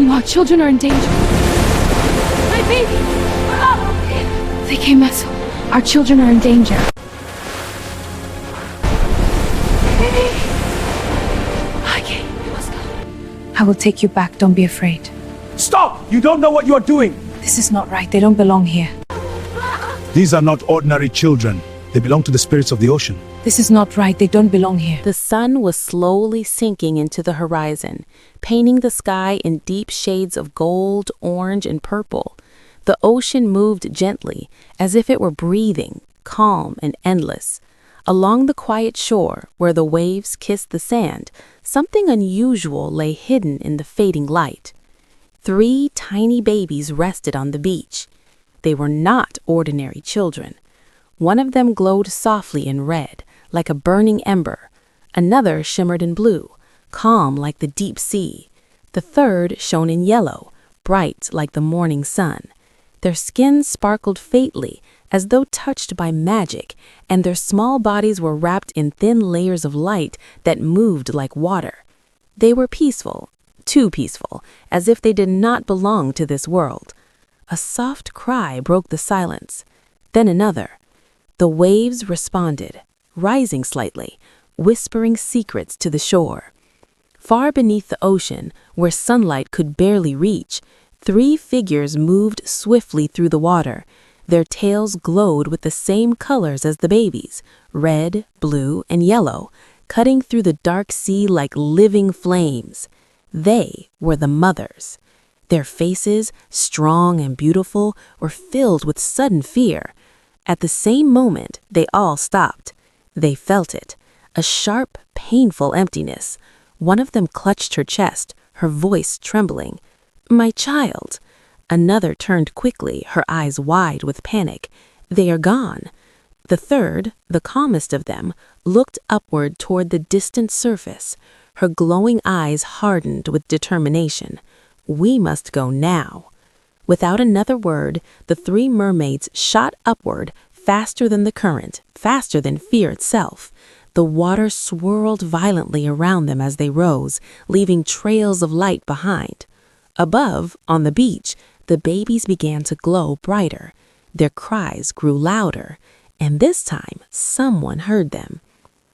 Our children are in danger. My baby! Oh! They came us. Our children are in danger. Okay, we must go. I will take you back. Don't be afraid. Stop! You don't know what you are doing! This is not right. They don't belong here. These are not ordinary children. They belong to the spirits of the ocean. This is not right. They don't belong here. The sun was slowly sinking into the horizon, painting the sky in deep shades of gold, orange, and purple. The ocean moved gently, as if it were breathing, calm and endless. Along the quiet shore, where the waves kissed the sand, something unusual lay hidden in the fading light. 3 tiny babies rested on the beach. They were not ordinary children. One of them glowed softly in red, like a burning ember. Another shimmered in blue, calm like the deep sea. The third shone in yellow, bright like the morning sun. Their skin sparkled faintly, as though touched by magic, and their small bodies were wrapped in thin layers of light that moved like water. They were peaceful, too peaceful, as if they did not belong to this world. A soft cry broke the silence, then another. The waves responded, rising slightly, whispering secrets to the shore. Far beneath the ocean, where sunlight could barely reach, 3 figures moved swiftly through the water. Their tails glowed with the same colors as the babies, red, blue, and yellow, cutting through the dark sea like living flames. They were the mothers. Their faces, strong and beautiful, were filled with sudden fear. At the same moment, they all stopped. They felt it, a sharp, painful emptiness. One of them clutched her chest, her voice trembling. "My child." Another turned quickly, her eyes wide with panic. "They are gone." The third, the calmest of them, looked upward toward the distant surface. Her glowing eyes hardened with determination. "We must go now." Without another word, the 3 mermaids shot upward, faster than the current, faster than fear itself. The water swirled violently around them as they rose, leaving trails of light behind. Above, on the beach, the babies began to glow brighter. Their cries grew louder, and this time someone heard them.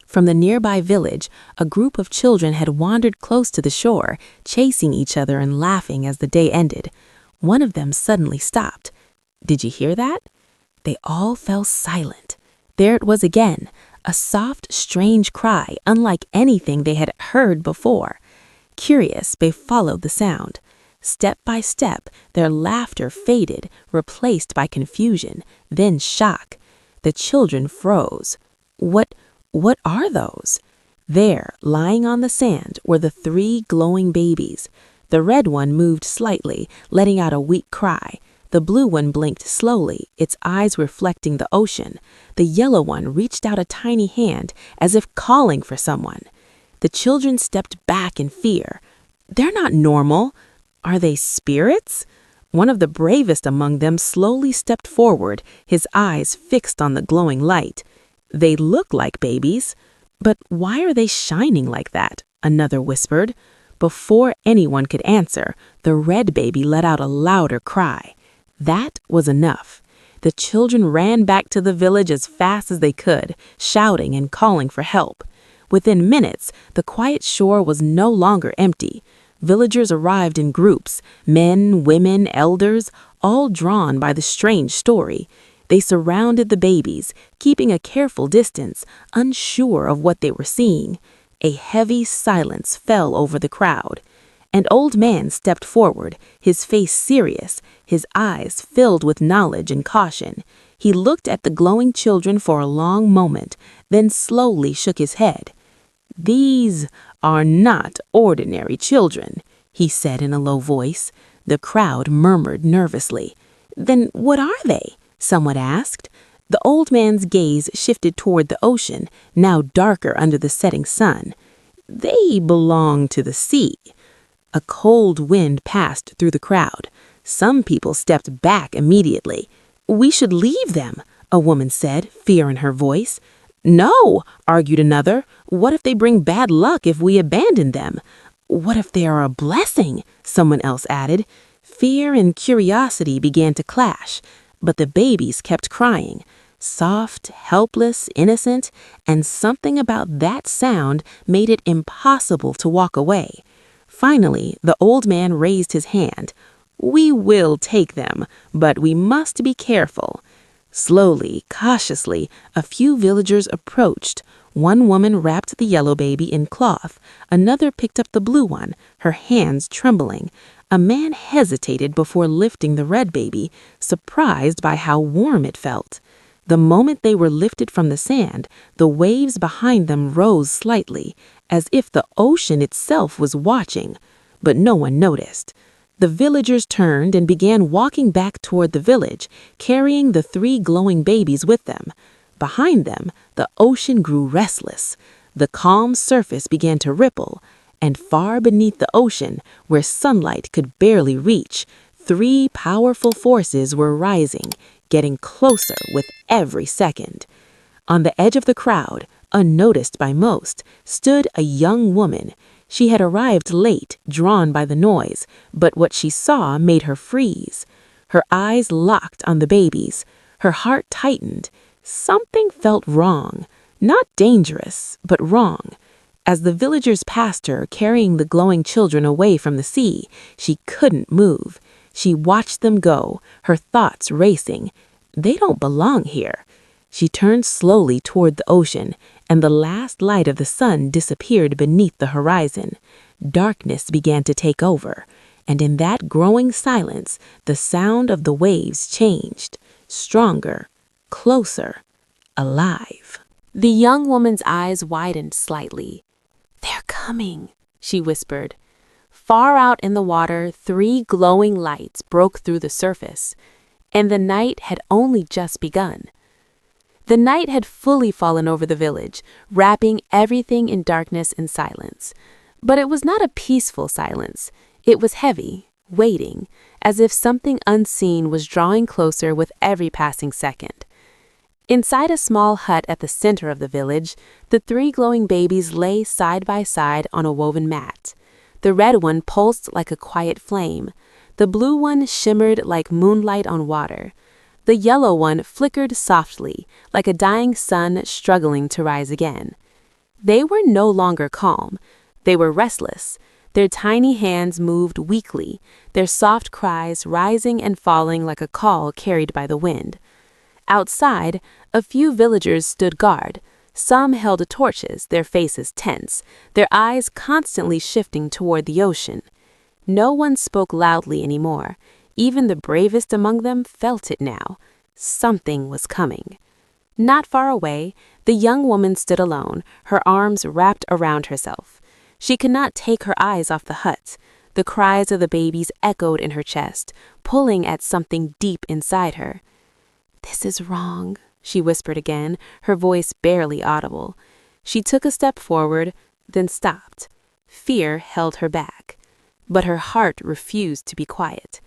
From the nearby village, a group of children had wandered close to the shore, chasing each other and laughing as the day ended. One of them suddenly stopped. "Did you hear that?" They all fell silent. There it was again, a soft, strange cry, unlike anything they had heard before. Curious, they followed the sound. Step by step, their laughter faded, replaced by confusion, then shock. The children froze. What are those? There, lying on the sand, were the 3 glowing babies. The red one moved slightly, letting out a weak cry. The blue one blinked slowly, its eyes reflecting the ocean. The yellow one reached out a tiny hand, as if calling for someone. The children stepped back in fear. "They're not normal. Are they spirits?" One of the bravest among them slowly stepped forward, his eyes fixed on the glowing light. "They look like babies. But why are they shining like that?" another whispered. Before anyone could answer, the red baby let out a louder cry. That was enough. The children ran back to the village as fast as they could, shouting and calling for help. Within minutes, the quiet shore was no longer empty. Villagers arrived in groups, men, women, elders, all drawn by the strange story. They surrounded the babies, keeping a careful distance, unsure of what they were seeing. A heavy silence fell over the crowd. An old man stepped forward, his face serious, his eyes filled with knowledge and caution. He looked at the glowing children for a long moment, then slowly shook his head. "These are not ordinary children," he said in a low voice. The crowd murmured nervously. "Then what are they?" someone asked. The old man's gaze shifted toward the ocean, now darker under the setting sun. "They belong to the sea." A cold wind passed through the crowd. Some people stepped back immediately. "We should leave them," a woman said, fear in her voice. "No," argued another. "What if they bring bad luck if we abandon them?" What if they are a blessing? Someone else added. Fear and curiosity began to clash, but the babies kept crying. Soft, helpless, innocent, and something about that sound made it impossible to walk away. Finally, the old man raised his hand. We will take them, but we must be careful. Slowly, cautiously, a few villagers approached. One woman wrapped the yellow baby in cloth. Another picked up the blue one, her hands trembling. A man hesitated before lifting the red baby, surprised by how warm it felt. The moment they were lifted from the sand, the waves behind them rose slightly, as if the ocean itself was watching. But no one noticed. The villagers turned and began walking back toward the village, carrying the 3 glowing babies with them. Behind them, the ocean grew restless. The calm surface began to ripple, and far beneath the ocean, where sunlight could barely reach, 3 powerful forces were rising, getting closer with every second. On the edge of the crowd, unnoticed by most, stood a young woman. She had arrived late, drawn by the noise, but what she saw made her freeze. Her eyes locked on the babies. Her heart tightened. Something felt wrong. Not dangerous, but wrong. As the villagers passed her, carrying the glowing children away from the sea, she couldn't move. She watched them go, her thoughts racing. They don't belong here. She turned slowly toward the ocean, and the last light of the sun disappeared beneath the horizon. Darkness began to take over, and in that growing silence, the sound of the waves changed, stronger, closer, alive. The young woman's eyes widened slightly. "They're coming," she whispered. Far out in the water, 3 glowing lights broke through the surface, and the night had only just begun. The night had fully fallen over the village, wrapping everything in darkness and silence. But it was not a peaceful silence. It was heavy, waiting, as if something unseen was drawing closer with every passing second. Inside a small hut at the center of the village, the 3 glowing babies lay side by side on a woven mat. The red one pulsed like a quiet flame. The blue one shimmered like moonlight on water. The yellow one flickered softly, like a dying sun struggling to rise again. They were no longer calm. They were restless. Their tiny hands moved weakly, their soft cries rising and falling like a call carried by the wind. Outside, a few villagers stood guard. Some held torches, their faces tense, their eyes constantly shifting toward the ocean. No one spoke loudly anymore. Even the bravest among them felt it now. Something was coming. Not far away, the young woman stood alone, her arms wrapped around herself. She could not take her eyes off the hut. The cries of the babies echoed in her chest, pulling at something deep inside her. "This is wrong," she whispered again, her voice barely audible. She took a step forward, then stopped. Fear held her back, but her heart refused to be quiet.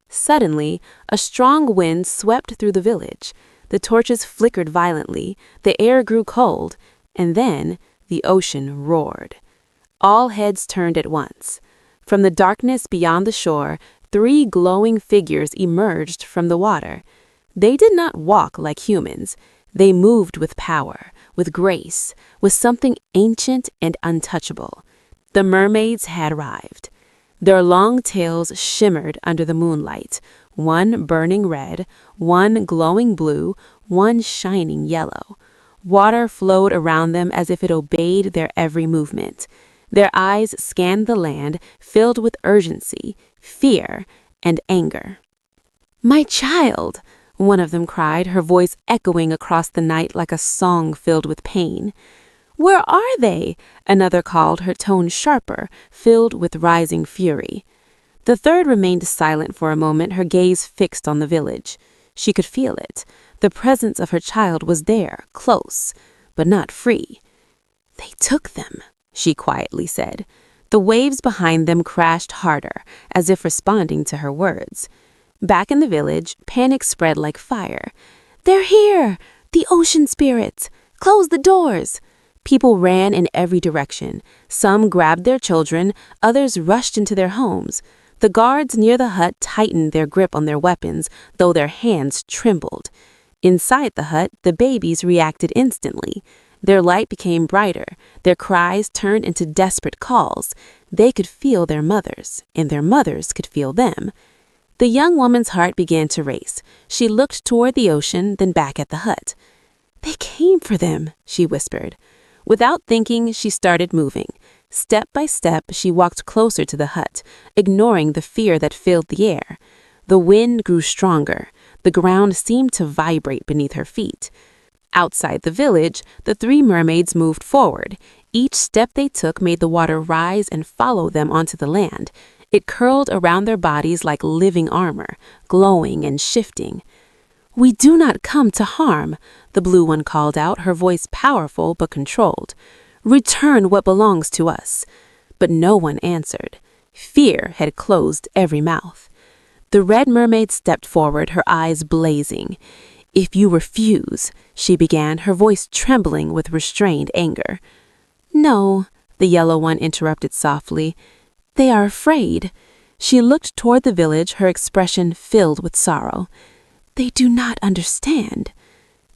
Suddenly, a strong wind swept through the village. The torches flickered violently, the air grew cold, and then the ocean roared. All heads turned at once. From the darkness beyond the shore, 3 glowing figures emerged from the water. They did not walk like humans. They moved with power, with grace, with something ancient and untouchable. The mermaids had arrived. Their long tails shimmered under the moonlight, one burning red, one glowing blue, one shining yellow. Water flowed around them as if it obeyed their every movement. Their eyes scanned the land, filled with urgency, fear, and anger. "My child!" one of them cried, her voice echoing across the night like a song filled with pain. "Where are they?" another called, her tone sharper, filled with rising fury. The third remained silent for a moment, her gaze fixed on the village. She could feel it. The presence of her child was there, close, but not free. "They took them," she quietly said. The waves behind them crashed harder, as if responding to her words. Back in the village, panic spread like fire. "They're here! The ocean spirits! Close the doors!" People ran in every direction. Some grabbed their children, others rushed into their homes. The guards near the hut tightened their grip on their weapons, though their hands trembled. Inside the hut, the babies reacted instantly. Their light became brighter. Their cries turned into desperate calls. They could feel their mothers, and their mothers could feel them. The young woman's heart began to race. She looked toward the ocean, then back at the hut. "They came for them," she whispered. Without thinking, she started moving. Step by step, she walked closer to the hut, ignoring the fear that filled the air. The wind grew stronger. The ground seemed to vibrate beneath her feet. Outside the village, the three mermaids moved forward. Each step they took made the water rise and follow them onto the land. It curled around their bodies like living armor, glowing and shifting. "We do not come to harm," the blue one called out, her voice powerful but controlled. "Return what belongs to us." But no one answered. Fear had closed every mouth. The red mermaid stepped forward, her eyes blazing. "If you refuse," she began, her voice trembling with restrained anger. "No," the yellow one interrupted softly. "They are afraid." She looked toward the village, her expression filled with sorrow. "They do not understand."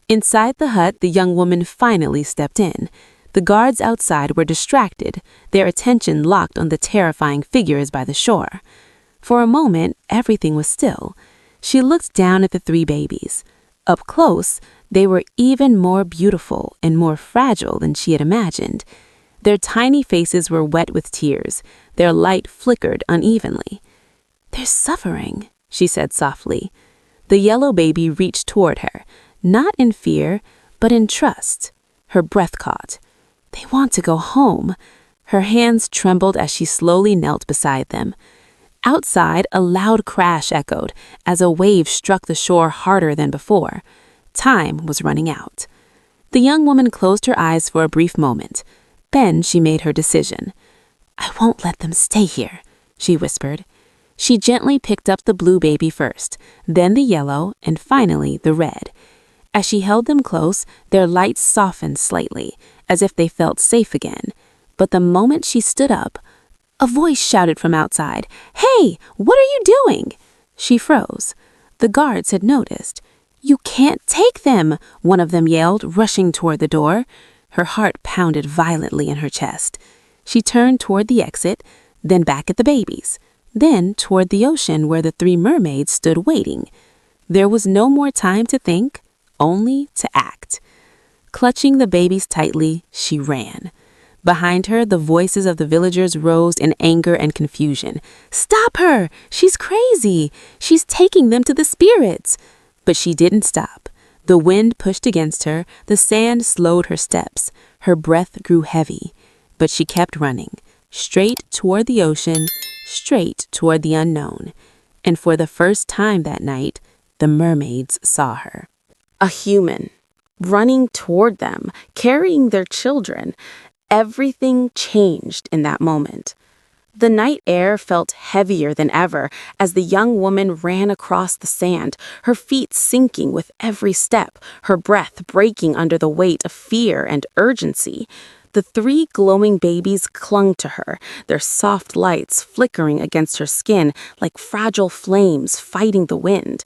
Inside the hut, the young woman finally stepped in. The guards outside were distracted, their attention locked on the terrifying figures by the shore. For a moment, everything was still. She looked down at the three babies. Up close, they were even more beautiful and more fragile than she had imagined. Their tiny faces were wet with tears. Their light flickered unevenly. "They're suffering," she said softly. The yellow baby reached toward her, not in fear, but in trust. Her breath caught. "They want to go home." Her hands trembled as she slowly knelt beside them. Outside, a loud crash echoed as a wave struck the shore harder than before. Time was running out. The young woman closed her eyes for a brief moment. Then she made her decision. "I won't let them stay here," she whispered. She gently picked up the blue baby first, then the yellow, and finally the red. As she held them close, their lights softened slightly, as if they felt safe again. But the moment she stood up, a voice shouted from outside, "Hey, what are you doing?" She froze. The guards had noticed. "You can't take them," one of them yelled, rushing toward the door. Her heart pounded violently in her chest. She turned toward the exit, then back at the babies, then toward the ocean where the three mermaids stood waiting. There was no more time to think, only to act. Clutching the babies tightly, she ran. Behind her, the voices of the villagers rose in anger and confusion. "Stop her! She's crazy! She's taking them to the spirits!" But she didn't stop. The wind pushed against her, the sand slowed her steps. Her breath grew heavy. But she kept running, straight toward the ocean, straight toward the unknown. And for the first time that night, the mermaids saw her. A human, running toward them, carrying their children. Everything changed in that moment. The night air felt heavier than ever as the young woman ran across the sand, her feet sinking with every step, her breath breaking under the weight of fear and urgency. The three glowing babies clung to her, their soft lights flickering against her skin like fragile flames fighting the wind.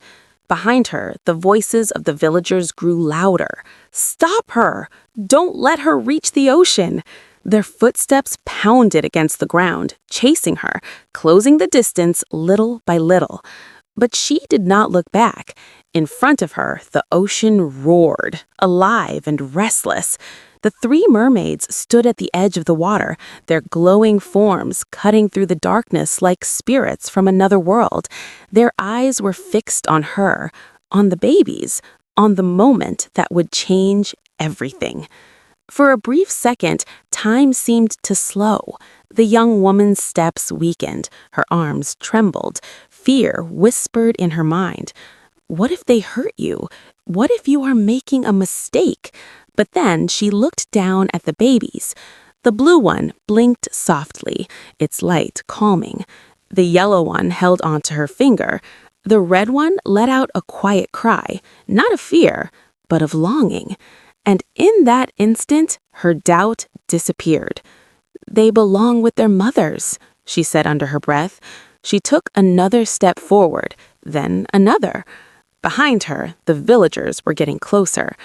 Behind her, the voices of the villagers grew louder. "Stop her! Don't let her reach the ocean!" Their footsteps pounded against the ground, chasing her, closing the distance little by little. But she did not look back. In front of her, the ocean roared, alive and restless. The three mermaids stood at the edge of the water, their glowing forms cutting through the darkness like spirits from another world. Their eyes were fixed on her, on the babies, on the moment that would change everything. For a brief second, time seemed to slow. The young woman's steps weakened, her arms trembled. Fear whispered in her mind. What if they hurt you? What if you are making a mistake? But then she looked down at the babies. The blue one blinked softly, its light calming. The yellow one held onto her finger. The red one let out a quiet cry, not of fear, but of longing. And in that instant, her doubt disappeared. "They belong with their mothers," she said under her breath. She took another step forward, then another. Behind her, the villagers were getting closer.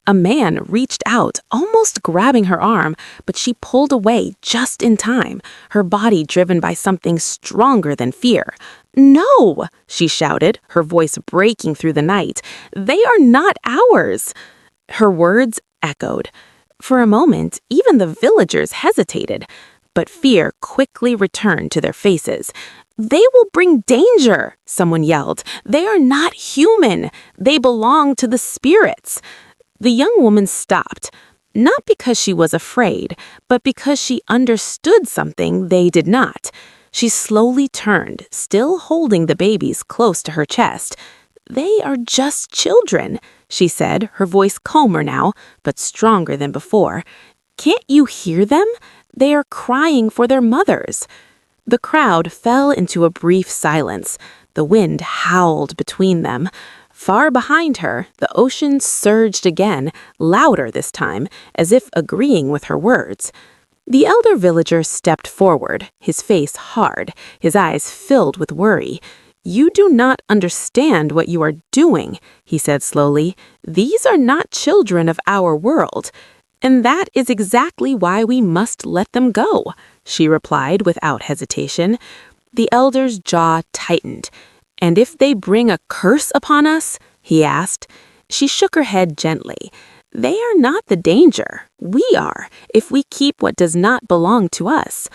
A man reached out, almost grabbing her arm, but she pulled away just in time, her body driven by something stronger than fear. "No!" she shouted, her voice breaking through the night. "They are not ours!" Her words echoed. For a moment, even the villagers hesitated, but fear quickly returned to their faces. "They will bring danger," someone yelled. "They are not human. They belong to the spirits." The young woman stopped, not because she was afraid, but because she understood something they did not. She slowly turned, still holding the babies close to her chest. "They are just children," she said, her voice calmer now, but stronger than before. "Can't you hear them? They are crying for their mothers." The crowd fell into a brief silence. The wind howled between them. Far behind her, the ocean surged again, louder this time, as if agreeing with her words. The elder villager stepped forward, his face hard, his eyes filled with worry. "You do not understand what you are doing," he said slowly. "These are not children of our world." "And that is exactly why we must let them go," she replied without hesitation. The elder's jaw tightened. "And if they bring a curse upon us?" he asked. She shook her head gently. "They are not the danger. We are, if we keep what does not belong to us."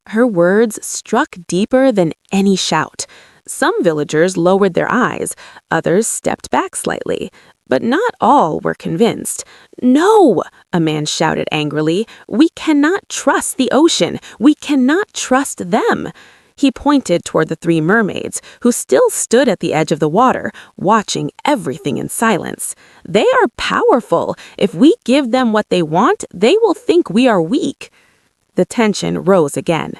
Her words struck deeper than any shout. Some villagers lowered their eyes, others stepped back slightly. But not all were convinced. "No!" a man shouted angrily. "We cannot trust the ocean. We cannot trust them." He pointed toward the three mermaids, who still stood at the edge of the water, watching everything in silence. "They are powerful. If we give them what they want, they will think we are weak." The tension rose again.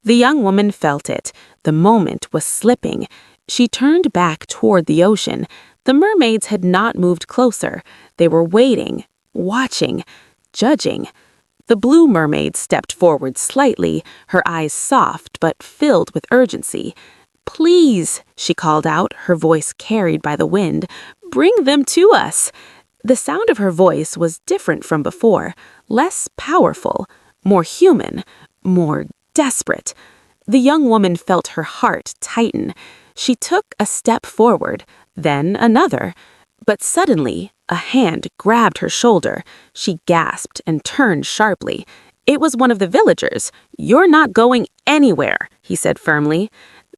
The young woman felt it. The moment was slipping. She turned back toward the ocean. The mermaids had not moved closer. They were waiting, watching, judging. The blue mermaid stepped forward slightly, her eyes soft but filled with urgency. "Please," she called out, her voice carried by the wind, "bring them to us." The sound of her voice was different from before, less powerful, more human, more desperate. The young woman felt her heart tighten. She took a step forward, then another. But suddenly, a hand grabbed her shoulder. She gasped and turned sharply. It was one of the villagers. "You're not going anywhere," he said firmly.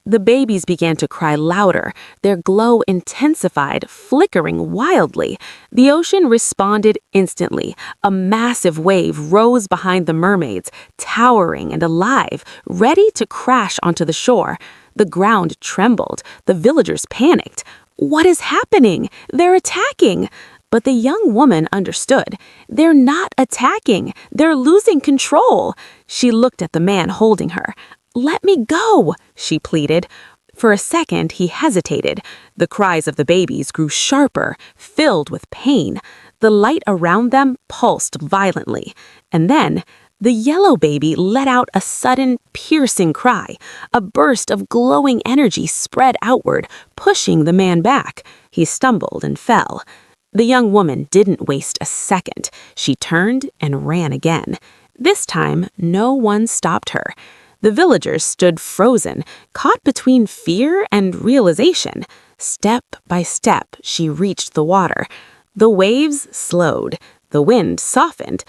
The babies began to cry louder. Their glow intensified, flickering wildly. The ocean responded instantly. A massive wave rose behind the mermaids, towering and alive, ready to crash onto the shore. The ground trembled. The villagers panicked. "What is happening? They're attacking!" But the young woman understood. "They're not attacking. They're losing control." She looked at the man holding her. "Let me go," she pleaded. For a second, he hesitated. The cries of the babies grew sharper, filled with pain. The light around them pulsed violently. And then, the yellow baby let out a sudden, piercing cry. A burst of glowing energy spread outward, pushing the man back. He stumbled and fell. The young woman didn't waste a second. She turned and ran again. This time, no one stopped her. The villagers stood frozen, caught between fear and realization. Step by step, she reached the water. The waves slowed. The wind softened.